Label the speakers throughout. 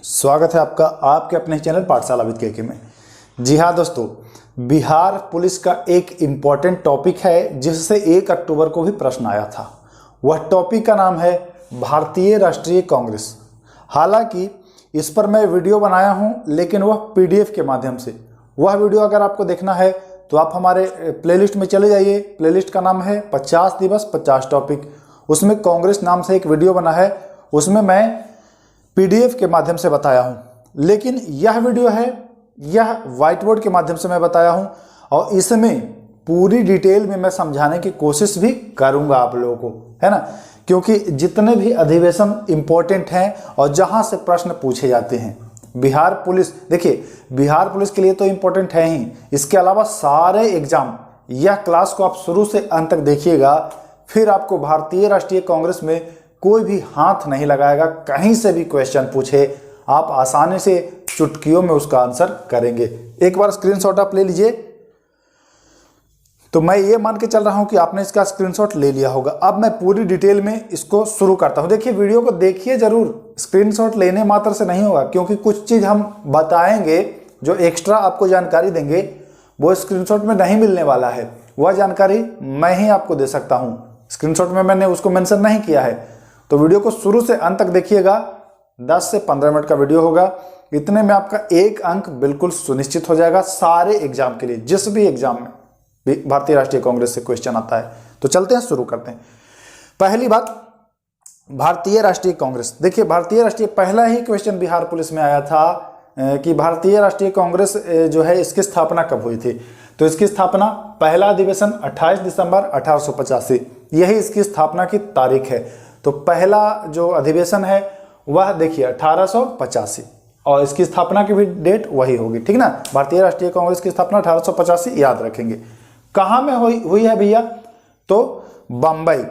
Speaker 1: स्वागत है आपका आपके अपने चैनल पाठशाला विद केके में। जी हाँ दोस्तों, बिहार पुलिस का एक इम्पॉर्टेंट टॉपिक है जिससे 1 अक्टूबर को भी प्रश्न आया था। वह टॉपिक का नाम है भारतीय राष्ट्रीय कांग्रेस। हालांकि इस पर मैं वीडियो बनाया हूं, लेकिन वह पीडीएफ के माध्यम से। वह वीडियो अगर आपको देखना है तो आप हमारे प्लेलिस्ट में चले जाइए। प्लेलिस्ट का नाम है 50 दिवस 50 टॉपिक। उसमें कांग्रेस नाम से एक वीडियो बना है, उसमें मैं पीडीएफ के माध्यम से बताया हूं। लेकिन यह वीडियो है, यह व्हाइट बोर्ड के माध्यम से मैं बताया हूं और इसमें पूरी डिटेल में मैं समझाने की कोशिश भी करूंगा आप लोगों को, है ना। क्योंकि जितने भी अधिवेशन इंपॉर्टेंट हैं और जहां से प्रश्न पूछे जाते हैं, बिहार पुलिस, देखिए बिहार पुलिस के लिए तो इंपॉर्टेंट है ही, इसके अलावा सारे एग्जाम, यह क्लास को आप शुरू से अंत तक देखिएगा, फिर आपको भारतीय राष्ट्रीय कांग्रेस में कोई भी हाथ नहीं लगाएगा। कहीं से भी क्वेश्चन पूछे आप आसानी से चुटकियों में उसका आंसर करेंगे। एक बार स्क्रीनशॉट आप ले लीजिए। तो मैं ये मान के चल रहा हूं कि आपने इसका स्क्रीनशॉट ले लिया होगा। अब मैं पूरी डिटेल में इसको शुरू करता हूं। देखिए वीडियो को देखिए जरूर, स्क्रीनशॉट लेने मात्र से नहीं होगा, क्योंकि कुछ चीज हम बताएंगे जो एक्स्ट्रा आपको जानकारी देंगे, वो स्क्रीनशॉट में नहीं मिलने वाला है। वह जानकारी मैं ही आपको दे सकता हूं, स्क्रीनशॉट में मैंने उसको मेंशन नहीं किया है। तो वीडियो को शुरू से अंत तक देखिएगा। 10 से 15 मिनट का वीडियो होगा। इतने में आपका 1 अंक बिल्कुल सुनिश्चित हो जाएगा सारे एग्जाम के लिए। जिस भी एग्जाम में भारतीय राष्ट्रीय कांग्रेस से क्वेश्चन आता है, तो चलते हैं, शुरू करते हैं। पहली बात, भारतीय राष्ट्रीय कांग्रेस। देखिए भारतीय राष्ट्रीय, पहला ही क्वेश्चन बिहार पुलिस में आया था कि भारतीय राष्ट्रीय कांग्रेस जो है इसकी स्थापना कब हुई थी। तो इसकी स्थापना, पहला अधिवेशन 28 दिसंबर 1885, यही इसकी स्थापना की तारीख है। तो पहला जो अधिवेशन है वह देखिए 1885, और इसकी स्थापना की भी डेट वही होगी, ठीक ना। भारतीय राष्ट्रीय कांग्रेस की स्थापना 1885 याद रखेंगे। कहाँ में हुई है भैया? तो बंबई,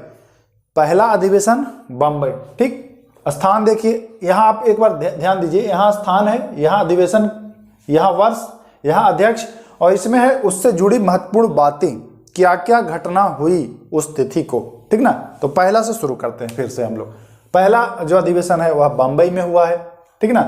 Speaker 1: पहला अधिवेशन बंबई, ठीक। स्थान देखिए, यहाँ आप एक बार ध्यान दीजिए, यहाँ स्थान है, यहाँ अधिवेशन, यहाँ वर्ष, यहाँ अध्यक्ष, और इसमें है उससे जुड़ी महत्वपूर्ण बातें, क्या क्या घटना हुई उस तिथि को, ठीक ना। तो पहला से शुरू करते हैं फिर से हम लोग। पहला जो अधिवेशन है वह बंबई में हुआ है, ठीक ना।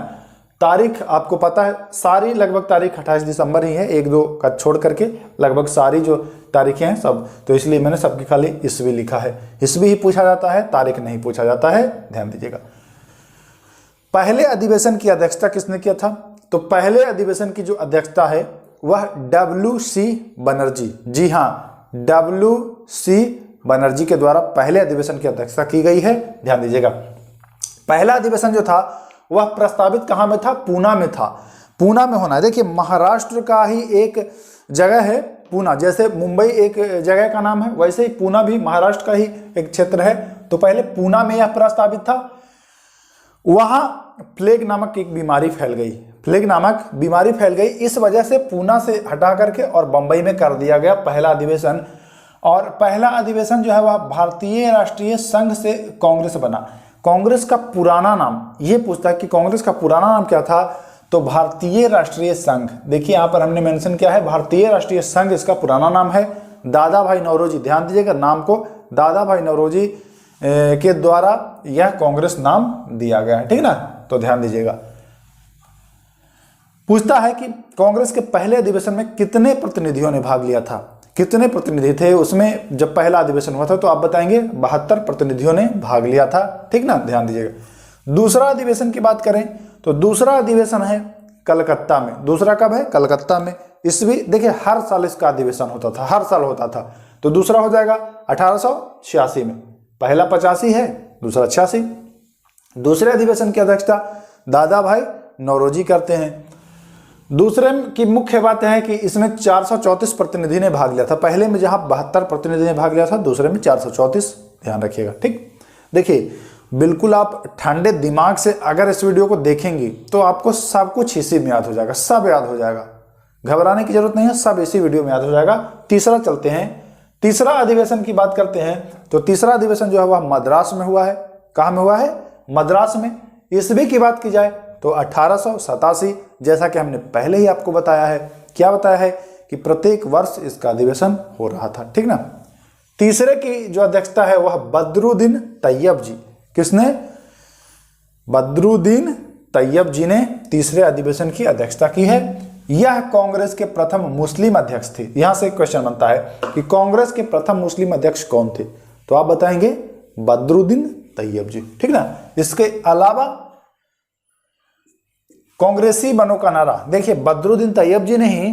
Speaker 1: तारीख आपको पता है, सारी लगभग तारीख 28 दिसंबर ही है, 1-2 का छोड़ करके लगभग सारी जो तारीखें हैं सब, तो इसलिए मैंने सबकी खाली ईस्वी लिखा है। ईस्वी ही पूछा जाता है, तारीख नहीं पूछा जाता है, ध्यान दीजिएगा। पहले अधिवेशन की अध्यक्षता किसने किया था? तो पहले अधिवेशन की जो अध्यक्षता है वह WC बनर्जी, जी हाँ, WC बनर्जी के द्वारा पहले अधिवेशन की अध्यक्षता की गई है, ध्यान दीजिएगा। पहला अधिवेशन जो था वह प्रस्तावित कहां में था? पूना में था। पूना में होना है। देखिए महाराष्ट्र का ही एक जगह है पूना, जैसे मुंबई एक जगह का नाम है, वैसे ही पूना भी महाराष्ट्र का ही एक क्षेत्र है। तो पहले पूना में यह प्रस्तावित था। वहां प्लेग नामक एक बीमारी फैल गई, प्लेग नामक बीमारी फैल गई, इस वजह से पूना से हटा करके और बंबई में कर दिया गया पहला अधिवेशन। और पहला अधिवेशन जो है वह भारतीय राष्ट्रीय संघ से कांग्रेस बना। कांग्रेस का पुराना नाम, ये पूछता है कि कांग्रेस का पुराना नाम क्या था? तो भारतीय राष्ट्रीय संघ। देखिए यहां पर हमने मेंशन किया है भारतीय राष्ट्रीय संघ, इसका पुराना नाम है। दादा भाई नौरोजी, ध्यान दीजिएगा, नाम को दादा भाई नौरोजी के द्वारा यह कांग्रेस नाम दिया गया है, ठीक ना। तो ध्यान दीजिएगा। पूछता है कि कांग्रेस के पहले अधिवेशन में कितने प्रतिनिधियों ने भाग लिया था, कितने प्रतिनिधि थे उसमें जब पहला अधिवेशन हुआ था? तो आप बताएंगे 72 प्रतिनिधियों ने भाग लिया था, ठीक ना, ध्यान दीजिएगा। दूसरा अधिवेशन की बात करें तो दूसरा अधिवेशन है कलकत्ता में। दूसरा कब है? कलकत्ता में। ईस्वी देखिए हर साल इसका अधिवेशन होता था, हर साल होता था। तो दूसरा हो जाएगा 1886 में। पहला 85 है, दूसरा 86। दूसरे अधिवेशन की अध्यक्षता दादा भाई नौरोजी करते हैं। दूसरे की मुख्य बात है कि इसमें 434 प्रतिनिधि ने भाग लिया था। पहले में जहां 72 प्रतिनिधि ने भाग लिया था, दूसरे में 434, ध्यान रखिएगा, ठीक। देखिए बिल्कुल आप ठंडे दिमाग से अगर इस वीडियो को देखेंगे तो आपको सब कुछ इसी में याद हो जाएगा, सब याद हो जाएगा, घबराने की जरूरत नहीं है, सब इसी वीडियो में याद हो जाएगा। तीसरा चलते हैं, तीसरा अधिवेशन की बात करते हैं। तो तीसरा अधिवेशन जो है वह मद्रास में हुआ है। कहां में हुआ है? मद्रास में। ईस्वी की बात की जाए तो 1887, जैसा कि हमने पहले ही आपको बताया है। क्या बताया है? कि प्रत्येक वर्ष इसका अधिवेशन हो रहा था, ठीक ना। तीसरे की जो अध्यक्षता है वह बदरुद्दीन तैयब जी। किसने? बदरुद्दीन तैयब जी ने तीसरे अधिवेशन की अध्यक्षता की है। यह कांग्रेस के प्रथम मुस्लिम अध्यक्ष थे। यहां से एक क्वेश्चन बनता है कि कांग्रेस के प्रथम मुस्लिम अध्यक्ष कौन थे, तो आप बताएंगे बदरुद्दीन तैयब जी, ठीक ना। इसके अलावा कांग्रेसी बनो का नारा, देखिए बदरुद्दीन तैयब जी ने ही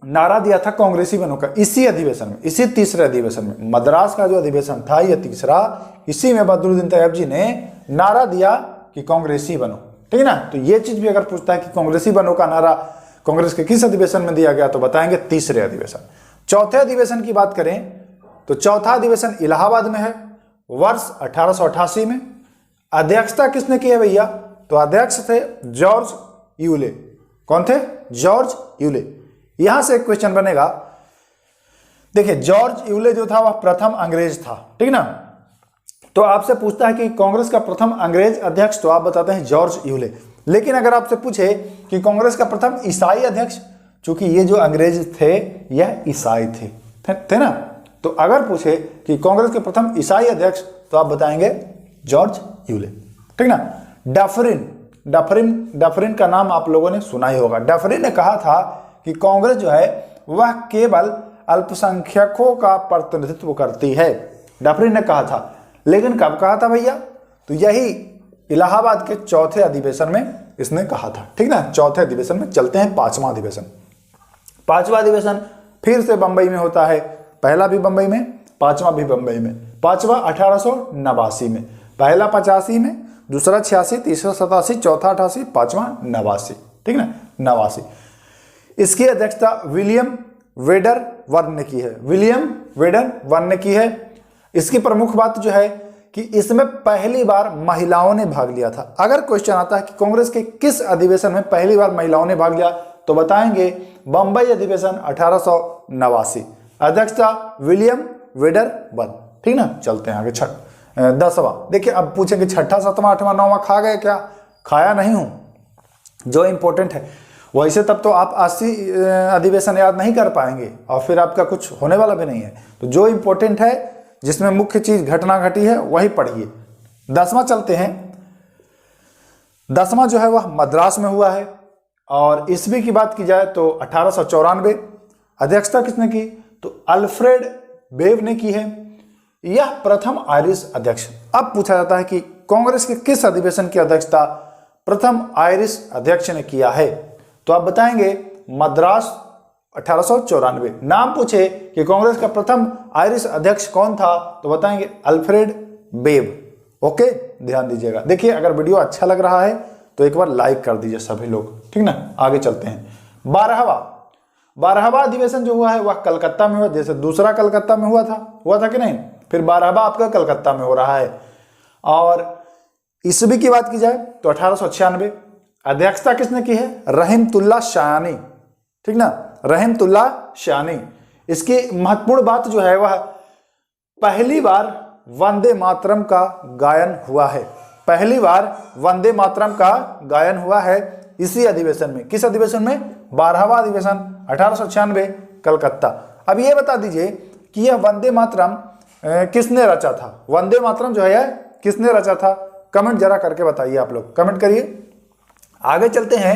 Speaker 1: नारा दिया था कांग्रेसी बनो का, इसी अधिवेशन में, इसी तीसरे अधिवेशन में। मद्रास का जो अधिवेशन था यह तीसरा, इसी में बदरुद्दीन तैयब जी ने नारा दिया कि कांग्रेसी बनो, ठीक है ना। तो ये चीज भी अगर पूछता है कि कांग्रेसी बनो का नारा कांग्रेस के किस अधिवेशन में दिया गया, तो बताएंगे तीसरे अधिवेशन। चौथे अधिवेशन की बात करें तो चौथा अधिवेशन इलाहाबाद में है, वर्ष 1888 में। अध्यक्षता किसने की है भैया, तो अध्यक्ष थे जॉर्ज यूले। कौन थे, जॉर्ज यूले। यहां से एक क्वेश्चन बनेगा, देखिए जॉर्ज यूले जो था वह प्रथम अंग्रेज था, ठीक ना। तो आपसे पूछता है कि कांग्रेस का प्रथम अंग्रेज अध्यक्ष, तो आप बताते हैं जॉर्ज यूले। लेकिन अगर आपसे पूछे कि कांग्रेस का प्रथम ईसाई अध्यक्ष, चूंकि ये जो अंग्रेज थे यह ईसाई थे ना, तो अगर पूछे कि कांग्रेस के प्रथम ईसाई अध्यक्ष, तो आप बताएंगे जॉर्ज यूले, ठीक ना। डफरिन का नाम आप लोगों ने सुना ही होगा। डफरिन ने कहा था कि कांग्रेस जो है वह केवल अल्पसंख्यकों का प्रतिनिधित्व करती है, डफरिन ने कहा था। लेकिन कब कहा था भैया, तो यही इलाहाबाद के चौथे अधिवेशन में इसने कहा था, ठीक ना। चौथे अधिवेशन में चलते हैं पांचवा अधिवेशन। पांचवा अधिवेशन फिर से बंबई में होता है, पहला भी बंबई में, पांचवा भी बंबई में। पांचवा 1889 में, पहला 85 में, दूसरा 86, तीसरा 87, चौथा 88, पांचवा 89, ठीक ना, 89। इसकी अध्यक्षता विलियम वेडर वर्न ने की है, विलियम वेडर वर्न ने की है। इसकी प्रमुख बात जो है कि इसमें पहली बार महिलाओं ने भाग लिया था। अगर क्वेश्चन आता है कि कांग्रेस के किस अधिवेशन में पहली बार महिलाओं ने भाग लिया, तो बताएंगे बंबई अधिवेशन 1889। अध्यक्षता विलियम वेडर वर्न, ठीक ना। चलते हैं आगे 10वां। देखिए अब पूछेंगे 6ठा 7वां 8वां 9वां खा गए क्या, खाया नहीं हूं, जो इंपॉर्टेंट है। वैसे तब तो आप 80 अधिवेशन याद नहीं कर पाएंगे और फिर आपका कुछ होने वाला भी नहीं है। तो जो इंपॉर्टेंट है, जिसमें मुख्य चीज घटना घटी है, वही पढ़िए। 10वां चलते हैं। 10वां जो है वह मद्रास में हुआ है और ईस्वी की बात की जाए तो 1894। अध्यक्षता किसने की, तो अल्फ्रेड बेव ने की है। यह प्रथम आयरिश अध्यक्ष। अब पूछा जाता है कि कांग्रेस के किस अधिवेशन की अध्यक्षता प्रथम आयरिश अध्यक्ष ने किया है, तो आप बताएंगे मद्रास 1894। नाम पूछे कि कांग्रेस का प्रथम आयरिश अध्यक्ष कौन था, तो बताएंगे अल्फ्रेड बेव। ओके, ध्यान दीजिएगा। देखिए अगर वीडियो अच्छा लग रहा है तो एक बार लाइक कर दीजिए सभी लोग, ठीक ना। आगे चलते हैं। 12वां अधिवेशन जो हुआ है वह कलकत्ता में हुआ, जैसे दूसरा कलकत्ता में हुआ था कि नहीं, फिर 12वां आपका कलकत्ता में हो रहा है। और ईस्वी की बात की जाए तो 1896। अध्यक्षता किसने की है, रहमतुल्लाह शायानी, ठीक ना, रहमतुल्लाह शायानी। इसकी महत्वपूर्ण बात जो है वह पहली बार वंदे मातरम का गायन हुआ है, पहली बार वंदे मातरम का गायन हुआ है इसी अधिवेशन में। किस अधिवेशन में, 12वां अधिवेशन 1896 कलकत्ता। अब ये बता दीजिए कि यह वंदे मातरम किसने रचा था, वंदे मातरम जो है किसने रचा था, कमेंट जरा करके बताइए, आप लोग कमेंट करिए। आगे चलते हैं।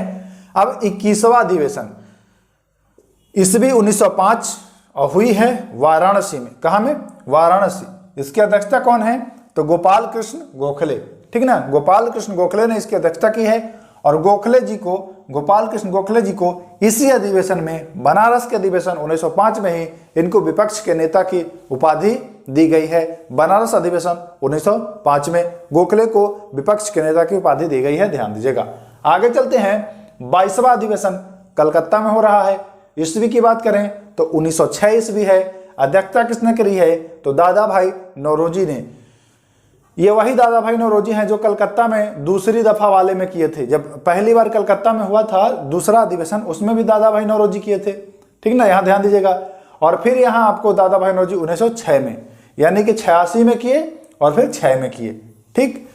Speaker 1: अब 21वां अधिवेशन ईस्वी 1905 और हुई है वाराणसी में। कहां में, वाराणसी। इसकी अध्यक्षता कौन है, तो गोपाल कृष्ण गोखले, ठीक ना, गोपाल कृष्ण गोखले ने इसकी अध्यक्षता की है। और गोपाल कृष्ण गोखले जी को इसी अधिवेशन में, बनारस के अधिवेशन 1905 में ही इनको विपक्ष के नेता की उपाधि दी गई है। बनारस अधिवेशन 1905 में गोखले को विपक्ष के नेता की उपाधि दी गई है, ध्यान दीजिएगा। आगे चलते हैं। 22वां अधिवेशन कलकत्ता में हो रहा है। ईस्वी की बात करें तो 1906 ईस्वी है। अध्यक्षता किसने करी है, तो दादा भाई नौरोजी ने। ये वही दादा भाई नौरोजी हैं जो कलकत्ता में दूसरी दफा वाले में किए थे। जब पहली बार कलकत्ता में हुआ था दूसरा अधिवेशन, उसमें भी दादा भाई नौरोजी किए थे, ठीक ना, यहाँ ध्यान दीजिएगा। और फिर यहाँ आपको दादा भाई नौरोजी 1906 में, यानी कि 86 में किए और फिर 6 में किए, ठीक।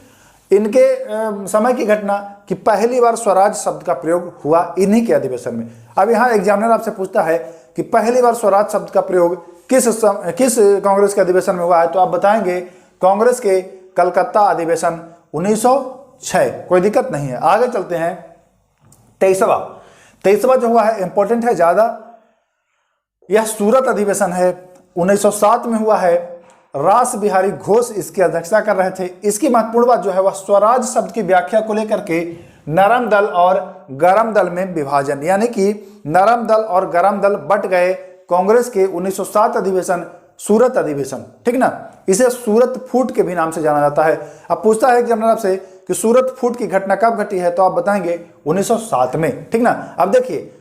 Speaker 1: इनके समय की घटना कि पहली बार स्वराज शब्द का प्रयोग हुआ इन्हीं के अधिवेशन में। अब यहाँ एग्जामिनर आपसे पूछता है कि पहली बार स्वराज शब्द का प्रयोग किस कांग्रेस के अधिवेशन में हुआ है, तो आप बताएंगे कांग्रेस के कलकत्ता अधिवेशन 1906, कोई दिक्कत नहीं है। आगे चलते हैं। 23वां जो हुआ है इंपॉर्टेंट है ज्यादा। यह सूरत अधिवेशन है, 1907 में हुआ है। रास बिहारी घोष इसकी अध्यक्षता कर रहे थे। इसकी महत्वपूर्ण बात जो है वह स्वराज शब्द की व्याख्या को लेकर के नरम दल और गरम दल में विभाजन, यानी कि नरम दल और गरम दल बट गए। कांग्रेस के 1907 अधिवेशन सूरत अधिवेशन, ठीक ना, इसे सूरत फूट के भी नाम से जाना जाता है। अब पूछता है जनरल आपसे कि सूरत फूट की घटना कब घटी है, तो आप बताएंगे 1907 में, ठीक ना। अब देखिए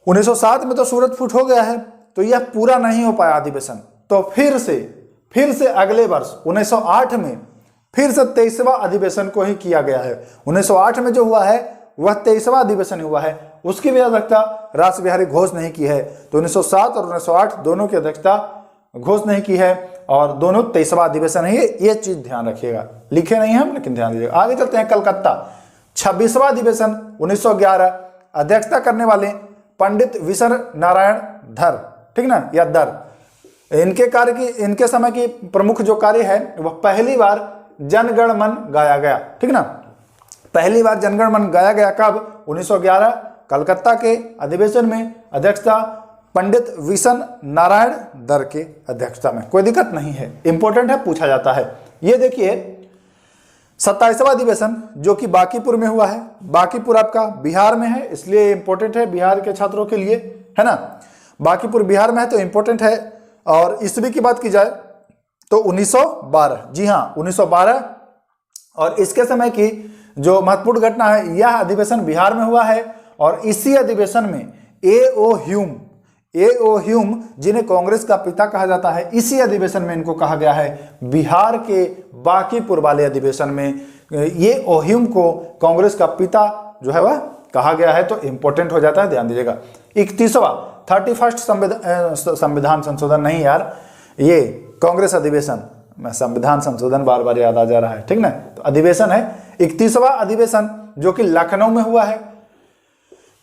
Speaker 1: 1907 में तो सूरत फूट हो गया है, तो यह पूरा नहीं हो पाया अधिवेशन, तो फिर से अगले वर्ष 1908 में फिर से 23वां अधिवेशन को ही किया गया है। 1908 में जो हुआ है वह 23वां अधिवेशन हुआ है, उसकी भी अध्यक्षता रास बिहारी घोष नहीं की है। तो 1907 और 1908 दोनों की अध्यक्षता घोष नहीं की है और दोनों 23वां अधिवेशन है। ये चीज ध्यान रखिएगा, लिखे नहीं हम लेकिन ध्यान दीजिएगा। आगे चलते हैं। कलकत्ता 26वां अधिवेशन 1911, अध्यक्षता करने वाले पंडित विशर नारायण धर, ठीक ना, या दर। इनके समय की प्रमुख जो कार्य है वह पहली बार जनगण मन गाया गया, ठीक ना। पहली बार जनगण मन गाया गया कब? 1911 कलकत्ता के अधिवेशन में। अध्यक्षता पंडित विशन नारायण दर के अध्यक्षता में, कोई दिक्कत नहीं है, इंपॉर्टेंट है, पूछा जाता है। ये देखिए 27वां अधिवेशन जो कि बांकीपुर में हुआ है। बांकीपुर आपका बिहार में है, इसलिए इंपॉर्टेंट है बिहार के छात्रों के लिए, है ना। बांकीपुर बिहार में है तो इंपॉर्टेंट है। और ईस्वी की बात की जाए तो 1912, जी हाँ 1912। और इसके समय की जो महत्वपूर्ण घटना है, यह अधिवेशन बिहार में हुआ है। और इसी अधिवेशन में ए.ओ. ह्यूम जिन्हें कांग्रेस का पिता कहा जाता है, इसी अधिवेशन में इनको कहा गया है। बिहार के बांकीपुर वाले अधिवेशन में ये ओ ह्यूम को कांग्रेस का पिता जो है वह कहा गया है, तो इंपॉर्टेंट हो जाता है, ध्यान दीजिएगा। 31वां 31st संविधान संशोधन नहीं यार, ये कांग्रेस अधिवेशन, मैं संविधान संशोधन बार बार याद आ जा रहा है, ठीक ना। तो अधिवेशन है 31वां अधिवेशन जो कि लखनऊ में हुआ है।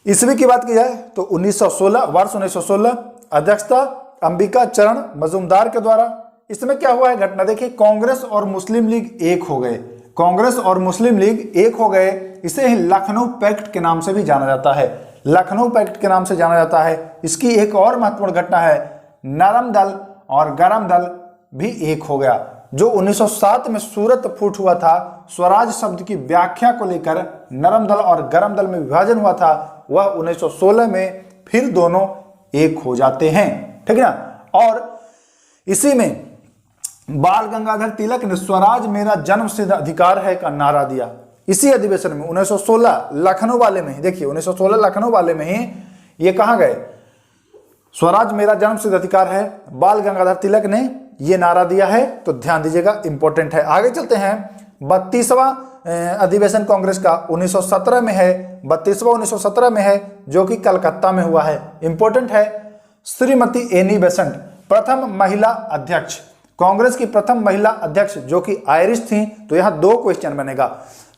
Speaker 1: ईस्वी की बात की जाए तो 1916, वर्ष 1916। अध्यक्षता अंबिका चरण मजूमदार के द्वारा। इसमें क्या हुआ है घटना, देखिए कांग्रेस और मुस्लिम लीग एक हो गए। कांग्रेस और मुस्लिम लीग एक हो गए। इसे ही लखनऊ पैक्ट के नाम से भी जाना जाता है, लखनऊ पैक्ट के नाम से जाना जाता है। इसकी एक और महत्वपूर्ण घटना है, नरम दल और गरम दल भी एक हो गया। जो 1907 में सूरत फूट हुआ था, स्वराज शब्द की व्याख्या को लेकर नरम दल और गरम दल में विभाजन हुआ था, वह 1916 में फिर दोनों एक हो जाते हैं, ठीक है ना। और इसी में बाल गंगाधर तिलक ने स्वराज मेरा जन्मसिद्ध अधिकार है का नारा दिया। इसी अधिवेशन में 1916 लखनऊ वाले में ही, देखिए 1916 लखनऊ वाले में ही ये कहाँ गए, स्वराज मेरा जन्मसिद्ध अधिकार है, बाल गंगाधर तिलक ने ये नारा दिया है, तो ध्यान दीजिएगा, इंपॉर्टेंट है। आगे चलते हैं। 32वां अधिवेशन कांग्रेस का 1917 में है, 32वां 1917 में है, जो कि कलकत्ता में हुआ है, इंपॉर्टेंट है। श्रीमती एनी बेसेंट प्रथम महिला अध्यक्ष, कांग्रेस की प्रथम महिला अध्यक्ष जो कि आयरिश थी, तो यहां 2 क्वेश्चन बनेगा।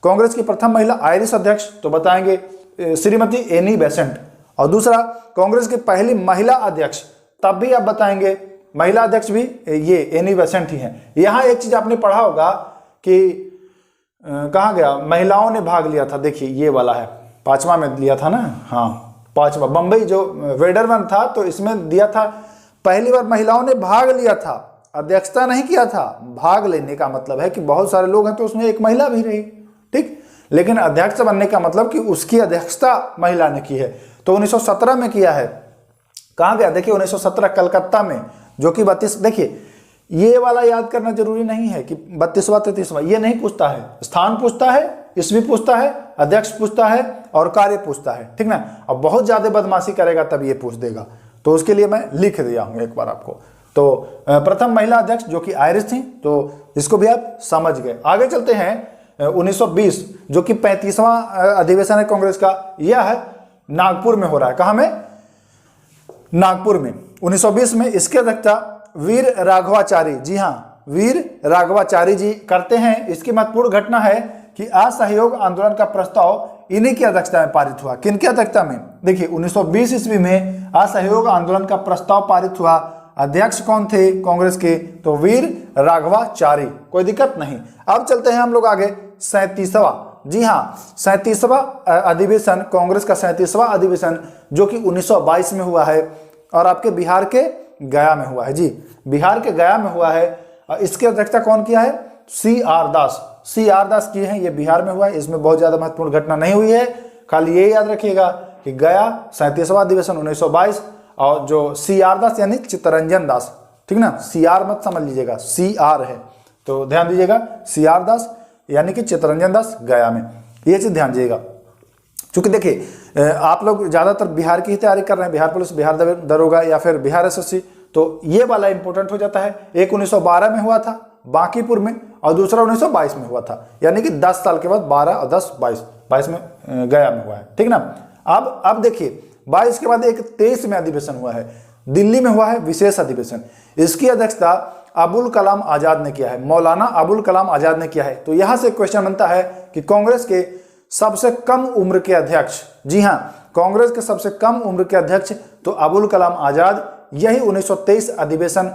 Speaker 1: कांग्रेस की प्रथम महिला आयरिश अध्यक्ष, तो बताएंगे श्रीमती एनी बेसेंट। और दूसरा कांग्रेस की पहली महिला अध्यक्ष, तब भी आप बताएंगे महिला अध्यक्ष भी ये एनी बेसेंट ही है। यहां एक चीज आपने पढ़ा होगा कि कहाँ गया, महिलाओं ने भाग लिया था, देखिए ये वाला है, 5वां में लिया था ना, हाँ 5वां बंबई जो वेडरवन था, तो इसमें दिया था पहली बार महिलाओं ने भाग लिया था, अध्यक्षता नहीं किया था। भाग लेने का मतलब है कि बहुत सारे लोग हैं तो उसमें एक महिला भी रही, ठीक, लेकिन अध्यक्ष बनने का मतलब कि उसकी अध्यक्षता महिला ने की है। तो 1917 में किया है। कहाँ गया, देखिए 1917 कलकत्ता में, जो कि 32, देखिए ये वाला याद करना जरूरी नहीं है कि 32वां 33वां, ये नहीं पूछता है, स्थान पूछता है, ईस्वी पूछता है, अध्यक्ष पूछता है और कार्य पूछता है, ठीक ना। अब बहुत ज्यादा बदमाशी करेगा तब ये पूछ देगा, तो उसके लिए मैं लिख दिया हूं एक बार आपको। तो प्रथम महिला अध्यक्ष जो कि आयरिश थी, तो इसको भी आप समझ गए। आगे चलते हैं 1920 जो कि 35वां अधिवेशन है कांग्रेस का, यह है नागपुर में हो रहा है। कहाँ में, नागपुर में 1920 में। इसके अध्यक्षता वीर राघवाचारी, जी हाँ वीर राघवाचारी जी करते हैं। इसकी महत्वपूर्ण घटना है कि असहयोग आंदोलन का प्रस्ताव इन्हीं की अध्यक्षता में पारित हुआ। किनकी अध्यक्षता में, देखिए 1920 ईस्वी में असहयोग आंदोलन का प्रस्ताव पारित हुआ। अध्यक्ष कौन थे कांग्रेस के, तो वीर राघवाचारी, कोई दिक्कत नहीं। अब चलते हैं हम लोग आगे 37वां, जी हाँ 37वां अधिवेशन, कांग्रेस का 37वां अधिवेशन जो कि 1922 में हुआ है और आपके बिहार के गया में हुआ है। जी, बिहार के गया में हुआ है। इसकी अध्यक्षता कौन किया है? CR दास, CR दास किए हैं। ये बिहार में हुआ है। इसमें बहुत ज्यादा महत्वपूर्ण घटना नहीं हुई है, खाली ये याद रखिएगा कि गया 37वां अधिवेशन 1922 और जो CR दास यानी चित्तरंजन दास, ठीक ना, CR मत समझ लीजिएगा, CR है तो ध्यान दीजिएगा, CR दास यानी कि चित्तरंजन दास गया में, ये चीज ध्यान दीजिएगा। चूंकि देखिए आप लोग ज्यादातर बिहार की ही तैयारी कर रहे हैं, बिहार पुलिस, बिहार दरोगा या फिर बिहार SSC, तो ये वाला इंपॉर्टेंट हो जाता है। एक 1912 में हुआ था बांकीपुर में और दूसरा 1922 में हुआ था, यानी कि 10 साल के बाद 12 और 10 22 में गया में हुआ है, ठीक ना। अब देखिए 22 के बाद एक 23 में अधिवेशन हुआ है, दिल्ली में हुआ है विशेष अधिवेशन। इसकी अध्यक्षता अबुल कलाम आजाद ने किया है, मौलाना अबुल कलाम आजाद ने किया है। तो यहां से क्वेश्चन बनता है कि कांग्रेस के सबसे कम उम्र के अध्यक्ष, जी हां कांग्रेस के सबसे कम उम्र के अध्यक्ष तो अबुल कलाम आजाद, यही 1923 अधिवेशन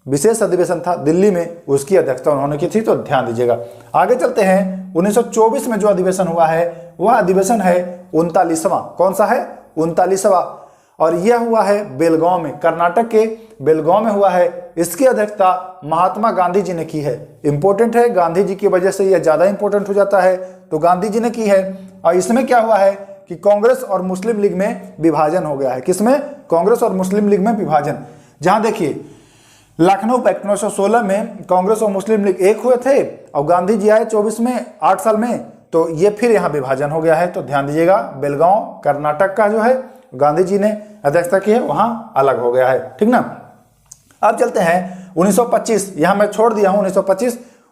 Speaker 1: विशेष अधिवेशन था दिल्ली में, उसकी अध्यक्षता उन्होंने की थी। तो ध्यान दीजिएगा। आगे चलते हैं, 1924 में जो अधिवेशन हुआ है वह अधिवेशन है 39वां। कौन सा है? 39वां, और यह हुआ है बेलगांव में, कर्नाटक के बेलगांव में हुआ है। इसकी अध्यक्षता महात्मा गांधी जी ने की है। इंपॉर्टेंट है, गांधी जी की वजह से यह ज्यादा इंपॉर्टेंट हो जाता है, तो गांधी जी ने की है। और इसमें क्या हुआ है कि कांग्रेस और मुस्लिम लीग में विभाजन हो गया है। किसमें? कांग्रेस और मुस्लिम लीग में विभाजन। जहां देखिए लखनऊ पैक्ट 1916 में कांग्रेस और मुस्लिम लीग एक हुए थे और गांधी जी आए 24 में, 8 साल में, तो ये फिर यहाँ विभाजन हो गया है। तो ध्यान दीजिएगा, बेलगांव कर्नाटक का जो है गांधी जी ने अध्यक्षता की है, वहां अलग हो गया है, ठीक ना। अब चलते हैं 1925, यहां मैं छोड़ दिया हूं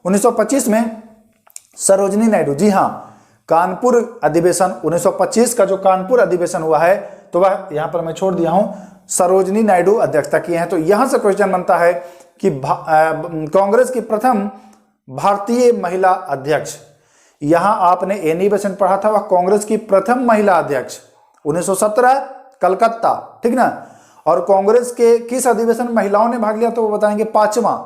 Speaker 1: 1925 में सरोजनी नायडू, जी हां कानपुर अधिवेशन 1925 का जो कानपुर अधिवेशन हुआ है तो वह यहां पर मैं छोड़ दिया हूं, सरोजनी नायडू अध्यक्षता किए हैं। तो यहां से क्वेश्चन बनता है कि कांग्रेस की प्रथम भारतीय महिला अध्यक्ष, यहां आपने एनी बेसेंट पढ़ा था, वह कांग्रेस की प्रथम महिला अध्यक्ष 1917 कलकत्ता, ठीक ना। और कांग्रेस के किस अधिवेशन महिलाओं ने भाग लिया तो वो बताएंगे 5वां,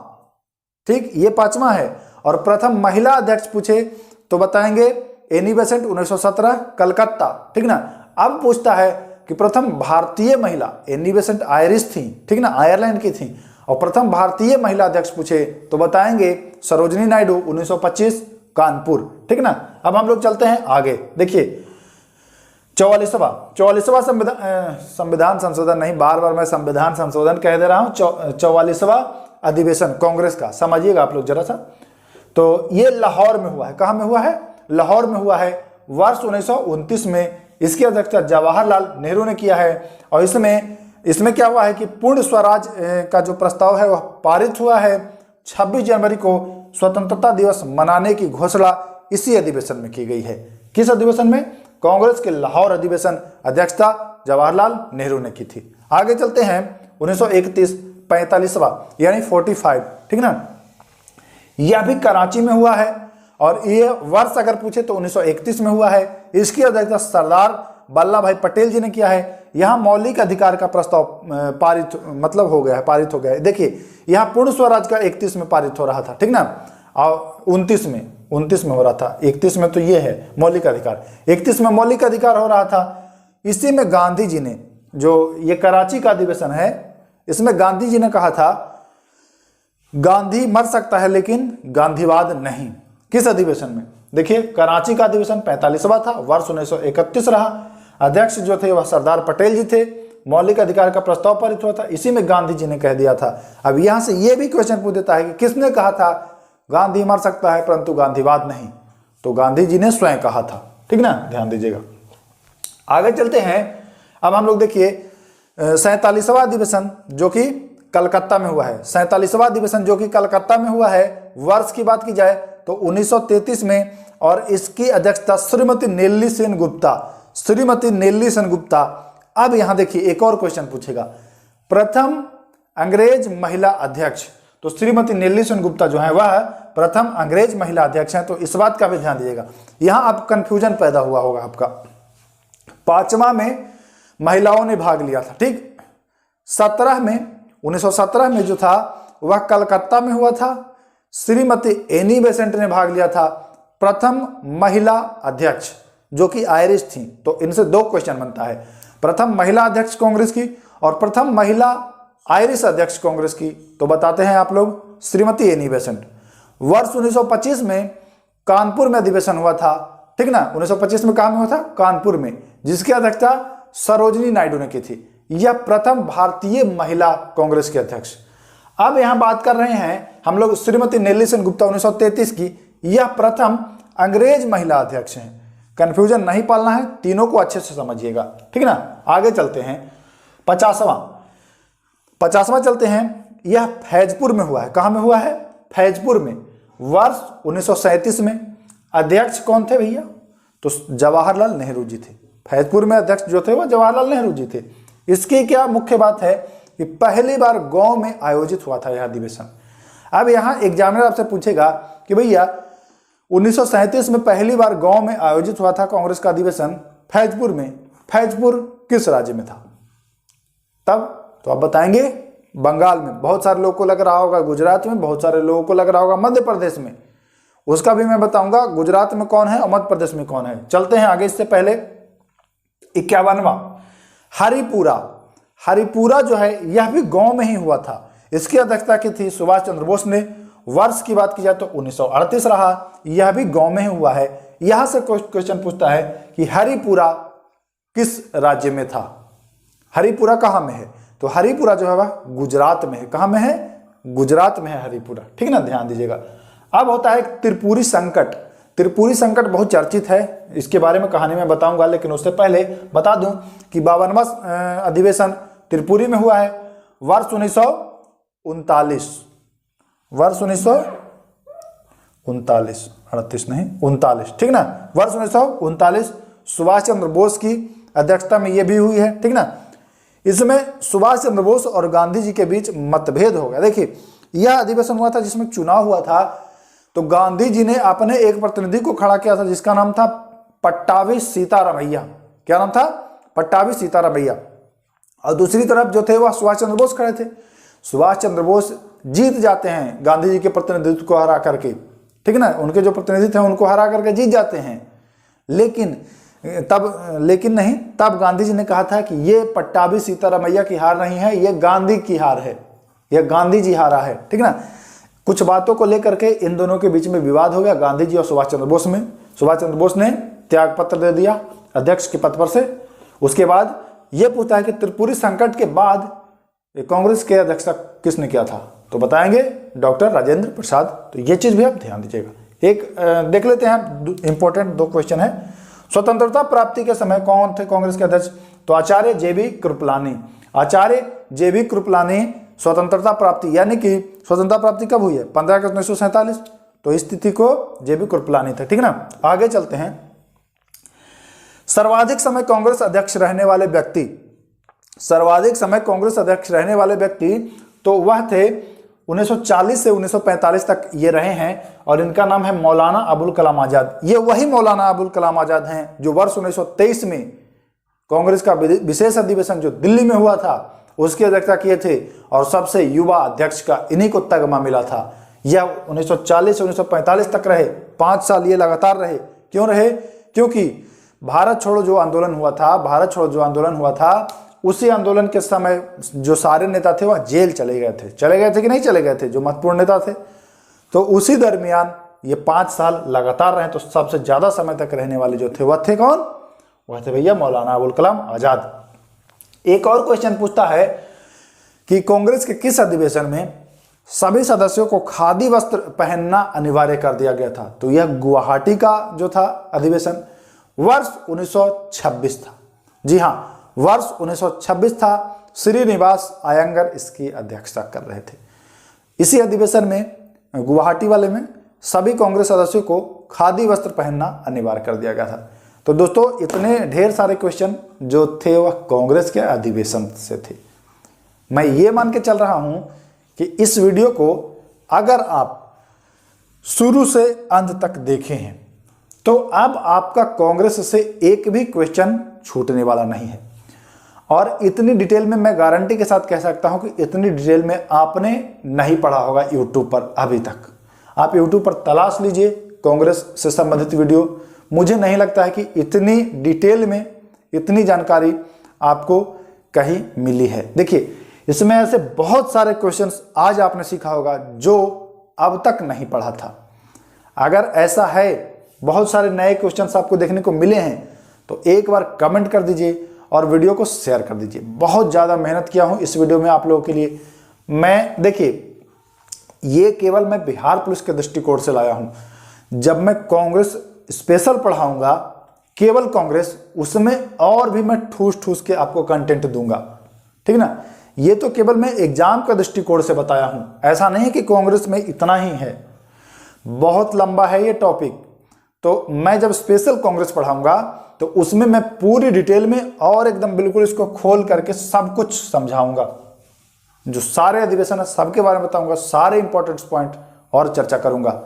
Speaker 1: ठीक, ये 5वां है। और प्रथम महिला अध्यक्ष पूछे तो बताएंगे एनी बेसेंट 1917 कलकत्ता, ठीक ना। अब पूछता है कि प्रथम भारतीय महिला, एनी बेसेंट आयरिश थी, ठीक ना, आयरलैंड की थी, और प्रथम भारतीय महिला अध्यक्ष पूछे तो बताएंगे सरोजनी नायडू 1925 कानपुर, ठीक ना। अब हम लोग चलते हैं आगे। देखिए 44वां संविधान संशोधन, नहीं बार बार मैं संविधान संशोधन कह दे रहा हूं, 44वां अधिवेशन कांग्रेस का, समझिएगा आप लोग जरा सा। तो ये लाहौर में हुआ है। कहां में हुआ है? लाहौर में हुआ है वर्ष 1929 में। इसकी अध्यक्षता जवाहरलाल नेहरू ने किया है। और इसमें क्या हुआ है कि पूर्ण स्वराज का जो प्रस्ताव है वह पारित हुआ है। 26 जनवरी को स्वतंत्रता दिवस मनाने की घोषणा इसी अधिवेशन में की गई है। किस अधिवेशन में? कांग्रेस के लाहौर अधिवेशन, अध्यक्षता जवाहरलाल नेहरू ने की थी। आगे चलते हैं 1931 45वां यानी 45, ठीक ना। यह भी कराची में हुआ है और ये वर्ष अगर पूछे तो 1931 में हुआ है। इसकी अध्यक्षता सरदार वल्लभ भाई पटेल जी ने किया है। यहाँ मौलिक अधिकार का प्रस्ताव पारित हो गया है। देखिए यहाँ पूर्ण स्वराज का 31 में पारित हो रहा था, ठीक ना, और 29 में हो रहा था। 31 में तो ये है मौलिक अधिकार, 31 में मौलिक अधिकार हो रहा था। इसी में गांधी जी ने, जो ये कराची का अधिवेशन है, इसमें गांधी जी ने कहा था गांधी मर सकता है लेकिन गांधीवाद नहीं। किस अधिवेशन में? देखिए कराची का अधिवेशन 45वां था, वर्ष 1931 रहा। अध्यक्ष जो थे वह सरदार पटेल जी थे। मौलिक अधिकार का प्रस्ताव पारित हुआ था, इसी में गांधी जी ने कह दिया था। अब यहां से यह भी क्वेश्चन पूछ देता है कि किसने कहा था गांधी मर सकता है परंतु गांधीवाद नहीं? तो गांधी जी ने स्वयं कहा था, ठीक ना, ध्यान दीजिएगा। आगे चलते हैं। अब हम लोग देखिए 47वां अधिवेशन जो कि कलकत्ता में हुआ है। 47वां अधिवेशन जो कि कलकत्ता में हुआ है, वर्ष की बात की जाए तो 1933 में, और इसकी अध्यक्षता श्रीमती नेल्ली सेन गुप्ता। अब यहां देखिए एक और क्वेश्चन पूछेगा, प्रथम अंग्रेज महिला अध्यक्ष, तो श्रीमती नेल्ली सेन गुप्ता जो है वह प्रथम अंग्रेज महिला अध्यक्ष हैं। तो इस बात का भी ध्यान दीजिएगा, यहां आप कंफ्यूजन पैदा हुआ होगा आपका। 5वां में महिलाओं ने भाग लिया था, ठीक। 1917 में जो था वह कलकत्ता में हुआ था। श्रीमती एनी बेसेंट ने भाग लिया था। प्रथम महिला अध्यक्ष जो कि आयरिश थी, तो इनसे दो क्वेश्चन बनता है, प्रथम महिला अध्यक्ष कांग्रेस की और प्रथम महिला आयरिश अध्यक्ष कांग्रेस की। तो बताते हैं आप लोग, श्रीमती एनी बेसेंट। वर्ष 1925 में कानपुर में अधिवेशन हुआ था, ठीक ना, 1925 में कहाँ में हुआ था? कानपुर में, जिसकी अध्यक्षता सरोजिनी नायडू ने की थी। यह प्रथम भारतीय महिला कांग्रेस के अध्यक्ष। अब यहां बात कर रहे हैं हम लोग श्रीमती नेल्ली सेन गुप्ता 1933 की, यह प्रथम अंग्रेज महिला अध्यक्ष हैं। कंफ्यूजन नहीं पालना है, तीनों को अच्छे से समझिएगा, ठीक ना। आगे चलते हैं, 50वां चलते हैं। यह फैजपुर में हुआ है। कहां में हुआ है? फैजपुर में। वर्ष 1937 में। अध्यक्ष कौन थे भैया? तो जवाहरलाल नेहरू जी थे। फैजपुर में अध्यक्ष जो थे वह जवाहरलाल नेहरू जी थे। इसकी क्या मुख्य बात है कि पहली बार गांव में आयोजित हुआ था यह अधिवेशन। अब यहां एग्जामिनर आपसे पूछेगा कि भैया 1937 में पहली बार गांव में आयोजित हुआ था कांग्रेस का अधिवेशन फैजपुर में। फैजपुर किस राज्य में था? तब तो आप बताएंगे बंगाल में। बहुत सारे लोगों को लग रहा होगा गुजरात में, बहुत सारे लोगों को लग रहा होगा मध्य प्रदेश में। उसका भी मैं बताऊंगा गुजरात में कौन है और मध्य प्रदेश में कौन है। चलते हैं आगे। इससे पहले 51वां हरिपुरा। हरिपुरा जो है यह भी गांव में ही हुआ था। इसकी अध्यक्षता की थी सुभाष चंद्र बोस ने। वर्ष की बात की जाए तो 1938 रहा। यह भी गांव में ही हुआ है। यहां से क्वेश्चन पूछता है कि हरिपुरा किस राज्य में था? हरिपुरा कहां में है? तो हरिपुरा जो है वह गुजरात में है। कहां में है? गुजरात में है हरिपुरा, ठीक ना, ध्यान दीजिएगा। अब होता है त्रिपुरी संकट। त्रिपुरी संकट बहुत चर्चित है, इसके बारे में कहानी में बताऊंगा, लेकिन उससे पहले बता दूं कि 52वां अधिवेशन त्रिपुरी में हुआ है। वर्ष 1939। वर्ष 1939, 38 नहीं 39, ठीक ना। वर्ष 1939 सुभाष चंद्र बोस की अध्यक्षता में यह भी हुई है, ठीक ना। इसमें सुभाष चंद्र बोस और गांधी जी के बीच मतभेद हो गया। देखिए यह अधिवेशन हुआ था जिसमें चुनाव हुआ था, तो गांधी जी ने अपने एक प्रतिनिधि को खड़ा किया था जिसका नाम था पट्टाभी सीतारामैया। क्या नाम था? पट्टाभी सीतारामैया। और दूसरी तरफ जो थे वह सुभाष चंद्र बोस खड़े थे। सुभाष चंद्र बोस जीत जाते हैं गांधी जी के प्रतिनिधित्व को हरा करके, ठीक ना। उनके जो प्रतिनिधि थे उनको हरा करके जीत जाते हैं। लेकिन तब गांधी जी ने कहा था कि ये पट्टाभी सीतारामैया की हार नहीं है, ये गांधी की हार है, ये गांधी जी हारा है, ठीक ना। कुछ बातों को लेकर के इन दोनों के बीच में विवाद हो गया, गांधी जी और सुभाष चंद्र बोस में। सुभाष चंद्र बोस ने त्याग पत्र दे दिया अध्यक्ष के पद पर से। उसके बाद यह पूछता है कि त्रिपुरी संकट के बाद कांग्रेस के अध्यक्षता किसने किया था? तो बताएंगे डॉक्टर राजेंद्र प्रसाद। तो ये चीज भी आप ध्यान दीजिएगा। एक देख लेते हैं, इंपॉर्टेंट दो क्वेश्चन है। स्वतंत्रता प्राप्ति के समय कौन थे कांग्रेस के अध्यक्ष? तो आचार्य जेबी कृपलानी। आचार्य जेबी कृपलानी स्वतंत्रता प्राप्ति, यानी कि स्वतंत्रता प्राप्ति कब हुई है? 15 अगस्त 1947। तो इस तिथि को जेबी कृपलानी थे, ठीक ना। आगे चलते हैं। सर्वाधिक समय कांग्रेस अध्यक्ष रहने वाले व्यक्ति, सर्वाधिक समय कांग्रेस अध्यक्ष रहने वाले व्यक्ति तो वह थे 1940 से 1945 तक ये रहे हैं, और इनका नाम है मौलाना अबुल कलाम आजाद। ये वही मौलाना अबुल कलाम आजाद हैं जो वर्ष 1923 में कांग्रेस का विशेष अधिवेशन जो दिल्ली में हुआ था उसकी अध्यक्षता किए थे, और सबसे युवा अध्यक्ष का इन्हीं को तगमा मिला था। यह 1940 से 1945 तक रहे, 5 साल ये लगातार रहे। क्यों रहे? क्योंकि भारत छोड़ो जो आंदोलन हुआ था, उसी आंदोलन के समय जो सारे नेता थे वह जेल चले गए थे कि नहीं चले गए थे, जो महत्वपूर्ण नेता थे। तो उसी दरमियान ये 5 साल लगातार रहे। तो सबसे ज्यादा समय तक रहने वाले जो थे वह थे कौन? वह थे भैया मौलाना अबुल कलाम आजाद। एक और क्वेश्चन पूछता है कि कांग्रेस के किस अधिवेशन में सभी सदस्यों को खादी वस्त्र पहनना अनिवार्य कर दिया गया था? तो यह गुवाहाटी का जो था अधिवेशन वर्ष 1926 था। जी हाँ, वर्ष 1926 था। श्रीनिवास अयंगर इसकी अध्यक्षता कर रहे थे। इसी अधिवेशन में, गुवाहाटी वाले में, सभी कांग्रेस सदस्यों को खादी वस्त्र पहनना अनिवार्य कर दिया गया था। तो दोस्तों इतने ढेर सारे क्वेश्चन जो थे वह कांग्रेस के अधिवेशन से थे। मैं ये मान के चल रहा हूं कि इस वीडियो को अगर आप शुरू से अंत तक देखे हैं तो अब आपका कांग्रेस से एक भी क्वेश्चन छूटने वाला नहीं है। और इतनी डिटेल में मैं गारंटी के साथ कह सकता हूं कि इतनी डिटेल में आपने नहीं पढ़ा होगा यूट्यूब पर अभी तक। आप यूट्यूब पर तलाश लीजिए, कांग्रेस से संबंधित वीडियो। मुझे नहीं लगता है कि इतनी डिटेल में इतनी जानकारी आपको कहीं मिली है। देखिए, इसमें ऐसे बहुत सारे क्वेश्चंस आज आपने सीखा होगा जो अब तक नहीं पढ़ा था। अगर ऐसा है, बहुत सारे नए क्वेश्चंस आपको देखने को मिले हैं, तो एक बार कमेंट कर दीजिए और वीडियो को शेयर कर दीजिए। बहुत ज़्यादा मेहनत किया हूं इस वीडियो में आप लोगों के लिए। मैं देखिए, ये केवल मैं बिहार पुलिस के दृष्टिकोण से लाया हूं। जब मैं कांग्रेस स्पेशल पढ़ाऊंगा, केवल कांग्रेस, उसमें और भी मैं ठूस ठूस के आपको कंटेंट दूंगा, ठीक ना। ये तो केवल मैं एग्जाम का दृष्टिकोण से बताया हूं। ऐसा नहीं कि कांग्रेस में इतना ही है, बहुत लंबा है ये टॉपिक। तो मैं जब स्पेशल कांग्रेस पढ़ाऊंगा तो उसमें मैं पूरी डिटेल में और एकदम बिल्कुल इसको खोल करके सब कुछ समझाऊंगा। जो सारे अधिवेशन है सबके बारे में बताऊंगा, सारे इंपॉर्टेंट पॉइंट और चर्चा करूंगा,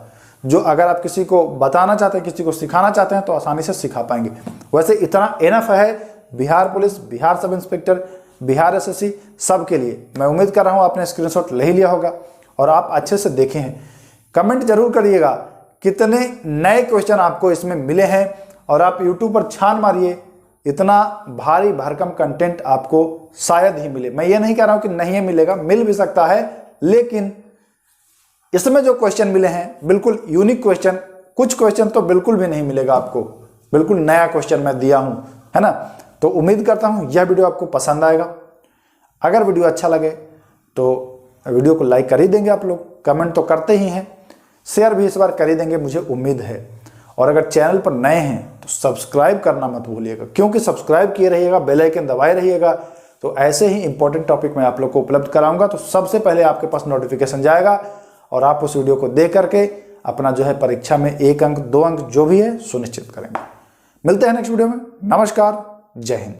Speaker 1: जो अगर आप किसी को बताना चाहते हैं, किसी को सिखाना चाहते हैं तो आसानी से सिखा पाएंगे। वैसे इतना एनफ है Bihar police, Bihar sub inspector, Bihar SSC सबके लिए। मैं उम्मीद कर रहा हूं आपने स्क्रीनशॉट ले ही लिया होगा और आप अच्छे से देखे हैं। कमेंट जरूर करिएगा कितने नए क्वेश्चन आपको इसमें मिले हैं, और आप यूट्यूब पर छान मारिए, इतना भारी भरकम कंटेंट आपको शायद ही मिले। मैं ये नहीं कह रहा हूं कि नहीं मिलेगा, मिल भी सकता है, लेकिन इसमें जो क्वेश्चन मिले हैं बिल्कुल यूनिक क्वेश्चन, कुछ क्वेश्चन तो बिल्कुल भी नहीं मिलेगा आपको। बिल्कुल नया क्वेश्चन मैं दिया हूं, है ना। तो उम्मीद करता हूं यह वीडियो आपको पसंद आएगा। अगर वीडियो अच्छा लगे तो वीडियो को लाइक कर ही देंगे आप लोग, कमेंट तो करते ही हैं, शेयर भी इस बार कर ही देंगे, मुझे उम्मीद है। और अगर चैनल पर नए हैं तो सब्सक्राइब करना मत भूलिएगा, क्योंकि सब्सक्राइब किए रहिएगा, बेल आइकन दबाए रहिएगा, तो ऐसे ही इंपॉर्टेंट टॉपिक मैं आप लोग को उपलब्ध कराऊंगा। तो सबसे पहले आपके पास नोटिफिकेशन जाएगा और आप उस वीडियो को देख करके अपना जो है परीक्षा में 1 अंक 2 अंक जो भी है सुनिश्चित करेंगे। मिलते हैं नेक्स्ट वीडियो में। नमस्कार, जय हिंद।